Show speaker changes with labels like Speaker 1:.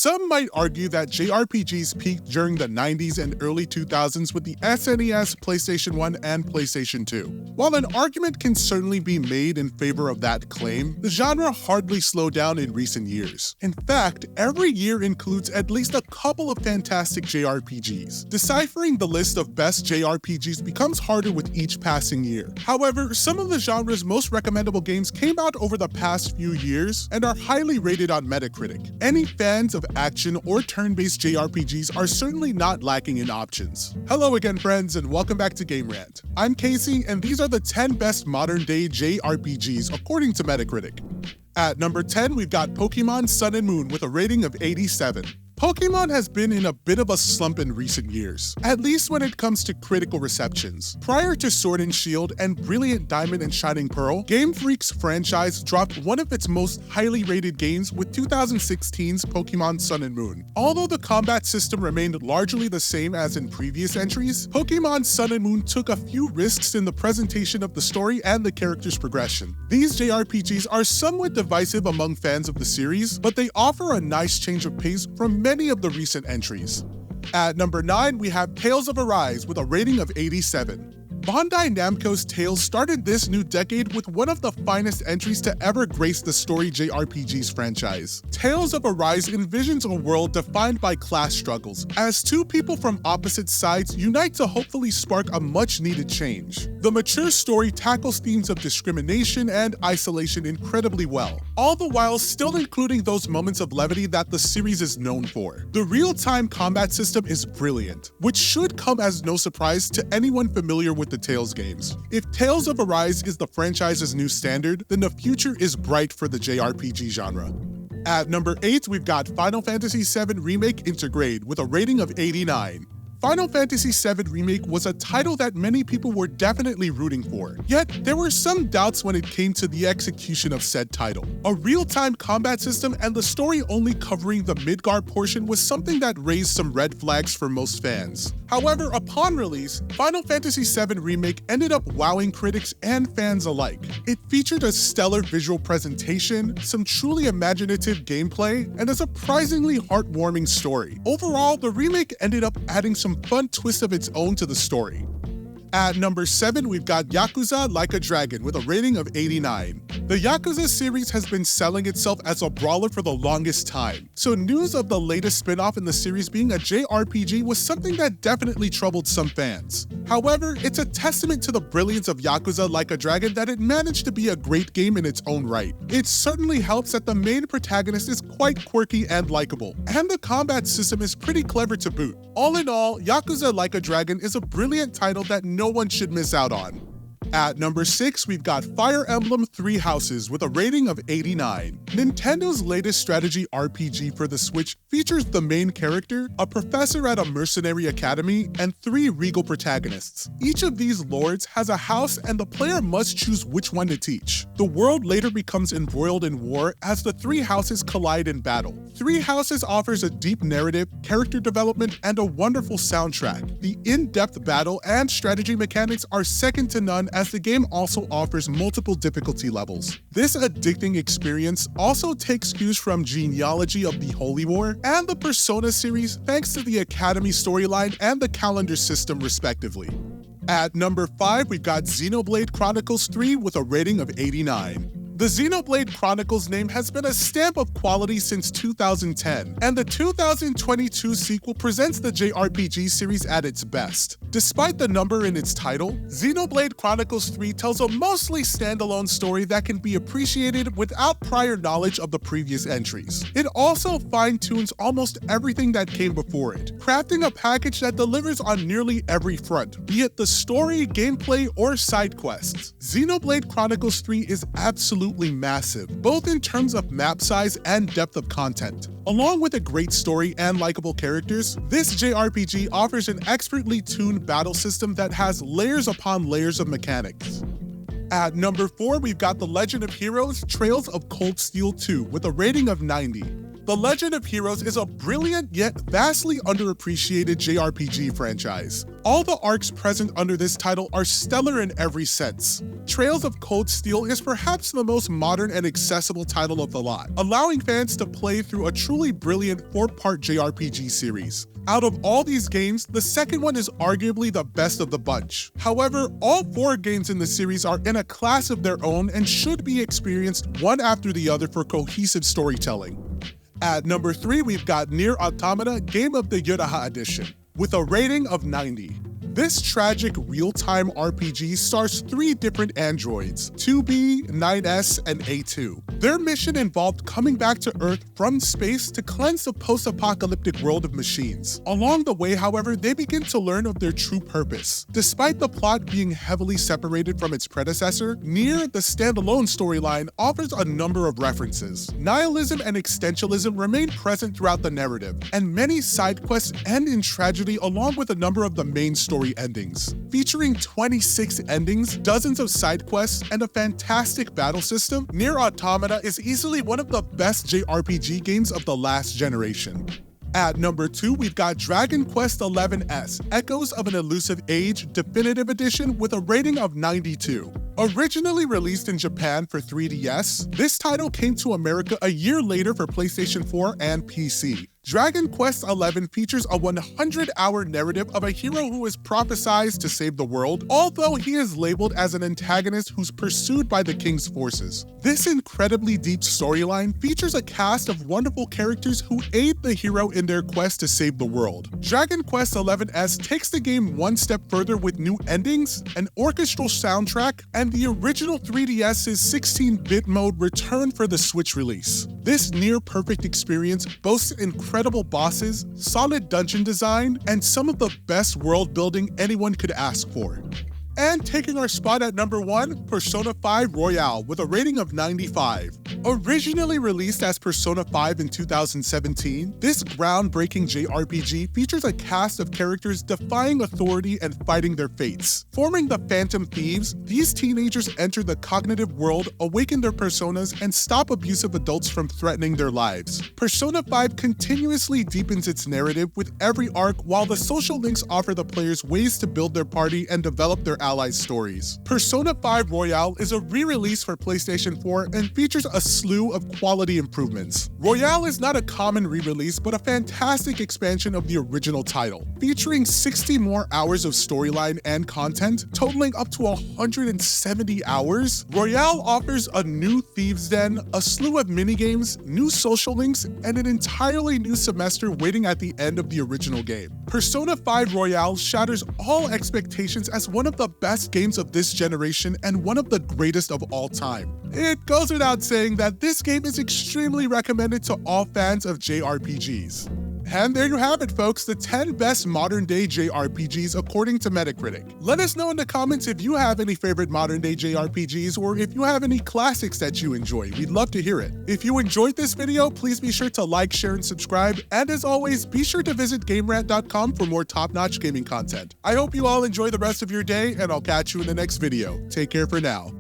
Speaker 1: Some might argue that JRPGs peaked during the 90s and early 2000s with the SNES, PlayStation 1, and PlayStation 2. While an argument can certainly be made in favor of that claim, the genre hardly slowed down in recent years. In fact, every year includes at least a couple of fantastic JRPGs. Deciphering the list of best JRPGs becomes harder with each passing year. However, some of the genre's most recommendable games came out over the past few years and are highly rated on Metacritic. Any fans of action or turn-based JRPGs are certainly not lacking in options. Hello again, friends, and welcome back to Game Rant. I'm Casey, and these are the 10 best modern-day JRPGs according to Metacritic. At number 10, we've got Pokemon Sun and Moon with a rating of 87. Pokemon has been in a bit of a slump in recent years, at least when it comes to critical receptions. Prior to Sword and Shield and Brilliant Diamond and Shining Pearl, Game Freak's franchise dropped one of its most highly rated games with 2016's Pokemon Sun and Moon. Although the combat system remained largely the same as in previous entries, Pokemon Sun and Moon took a few risks in the presentation of the story and the character's progression. These JRPGs are somewhat divisive among fans of the series, but they offer a nice change of pace from many of the recent entries. At number 9, we have Tales of Arise with a rating of 87. Bandai Namco's Tales started this new decade with one of the finest entries to ever grace the Story JRPGs franchise. Tales of Arise envisions a world defined by class struggles, as two people from opposite sides unite to hopefully spark a much-needed change. The mature story tackles themes of discrimination and isolation incredibly well, all the while still including those moments of levity that the series is known for. The real-time combat system is brilliant, which should come as no surprise to anyone familiar with the Tales games. If Tales of Arise is the franchise's new standard, then the future is bright for the JRPG genre. At number 8, we've got Final Fantasy VII Remake Intergrade with a rating of 89. Final Fantasy VII Remake was a title that many people were definitely rooting for, yet there were some doubts when it came to the execution of said title. A real-time combat system and the story only covering the Midgar portion was something that raised some red flags for most fans. However, upon release, Final Fantasy VII Remake ended up wowing critics and fans alike. It featured a stellar visual presentation, some truly imaginative gameplay, and a surprisingly heartwarming story. Overall, the remake ended up adding some fun twists of its own to the story. At number 7, we've got Yakuza Like a Dragon with a rating of 89. The Yakuza series has been selling itself as a brawler for the longest time, so news of the latest spin-off in the series being a JRPG was something that definitely troubled some fans. However, it's a testament to the brilliance of Yakuza Like a Dragon that it managed to be a great game in its own right. It certainly helps that the main protagonist is quite quirky and likable, and the combat system is pretty clever to boot. All in all, Yakuza Like a Dragon is a brilliant title that no one should miss out on. At number 6, we've got Fire Emblem Three Houses with a rating of 89. Nintendo's latest strategy RPG for the Switch features the main character, a professor at a mercenary academy, and 3 regal protagonists. Each of these lords has a house and the player must choose which one to teach. The world later becomes embroiled in war as the 3 houses collide in battle. Three Houses offers a deep narrative, character development, and a wonderful soundtrack. The in-depth battle and strategy mechanics are second to none as the game also offers multiple difficulty levels. This addicting experience also takes cues from Genealogy of the Holy War and the Persona series thanks to the Academy storyline and the calendar system respectively. At number 5, we've got Xenoblade Chronicles 3 with a rating of 89. The Xenoblade Chronicles name has been a stamp of quality since 2010, and the 2022 sequel presents the JRPG series at its best. Despite the number in its title, Xenoblade Chronicles 3 tells a mostly standalone story that can be appreciated without prior knowledge of the previous entries. It also fine-tunes almost everything that came before it, crafting a package that delivers on nearly every front, be it the story, gameplay, or side quests. Xenoblade Chronicles 3 is absolutely massive, both in terms of map size and depth of content. Along with a great story and likable characters, this JRPG offers an expertly tuned battle system that has layers upon layers of mechanics. At number 4, we've got The Legend of Heroes Trails of Cold Steel 2 with a rating of 90. The Legend of Heroes is a brilliant yet vastly underappreciated JRPG franchise. All the arcs present under this title are stellar in every sense. Trails of Cold Steel is perhaps the most modern and accessible title of the lot, allowing fans to play through a truly brilliant 4-part JRPG series. Out of all these games, the second one is arguably the best of the bunch. However, all 4 games in the series are in a class of their own and should be experienced one after the other for cohesive storytelling. At number 3, we've got Nier Automata Game of the Yuraha Edition, with a rating of 90. This tragic real-time RPG stars 3 different androids, 2B, 9S, and A2. Their mission involved coming back to Earth from space to cleanse the post-apocalyptic world of machines. Along the way, however, they begin to learn of their true purpose. Despite the plot being heavily separated from its predecessor, Nier, the standalone storyline, offers a number of references. Nihilism and existentialism remain present throughout the narrative, and many side quests end in tragedy along with a number of the main story endings. Featuring 26 endings, dozens of side quests, and a fantastic battle system, Nier Automata is easily one of the best JRPG games of the last generation. At number 2, we've got Dragon Quest XI's Echoes of an Elusive Age Definitive Edition with a rating of 92. Originally released in Japan for 3DS, this title came to America a year later for PlayStation 4 and PC. Dragon Quest XI features a 100-hour narrative of a hero who is prophesized to save the world, although he is labeled as an antagonist who's pursued by the king's forces. This incredibly deep storyline features a cast of wonderful characters who aid the hero in their quest to save the world. Dragon Quest XI's takes the game one step further with new endings, an orchestral soundtrack, and the original 3DS's 16-bit mode returned for the Switch release. This near-perfect experience boasts incredible bosses, solid dungeon design, and some of the best world building anyone could ask for. And taking our spot at number 1, Persona 5 Royale with a rating of 95. Originally released as Persona 5 in 2017, this groundbreaking JRPG features a cast of characters defying authority and fighting their fates. Forming the Phantom Thieves, these teenagers enter the cognitive world, awaken their personas, and stop abusive adults from threatening their lives. Persona 5 continuously deepens its narrative with every arc, while the social links offer the players ways to build their party and develop their allies' stories. Persona 5 Royale is a re-release for PlayStation 4 and features a slew of quality improvements. Royale is not a common re-release, but a fantastic expansion of the original title, featuring 60 more hours of storyline and content, totaling up to 170 hours. Royale offers a new Thieves' Den, a slew of minigames, new social links, and an entirely new semester waiting at the end of the original game. Persona 5 Royale shatters all expectations as one of the best games of this generation and one of the greatest of all time. It goes without saying that this game is extremely recommended to all fans of JRPGs. And there you have it, folks, the 10 best modern-day JRPGs according to Metacritic. Let us know in the comments if you have any favorite modern-day JRPGs or if you have any classics that you enjoy. We'd love to hear it. If you enjoyed this video, please be sure to like, share, and subscribe. And as always, be sure to visit GameRant.com for more top-notch gaming content. I hope you all enjoy the rest of your day, and I'll catch you in the next video. Take care for now.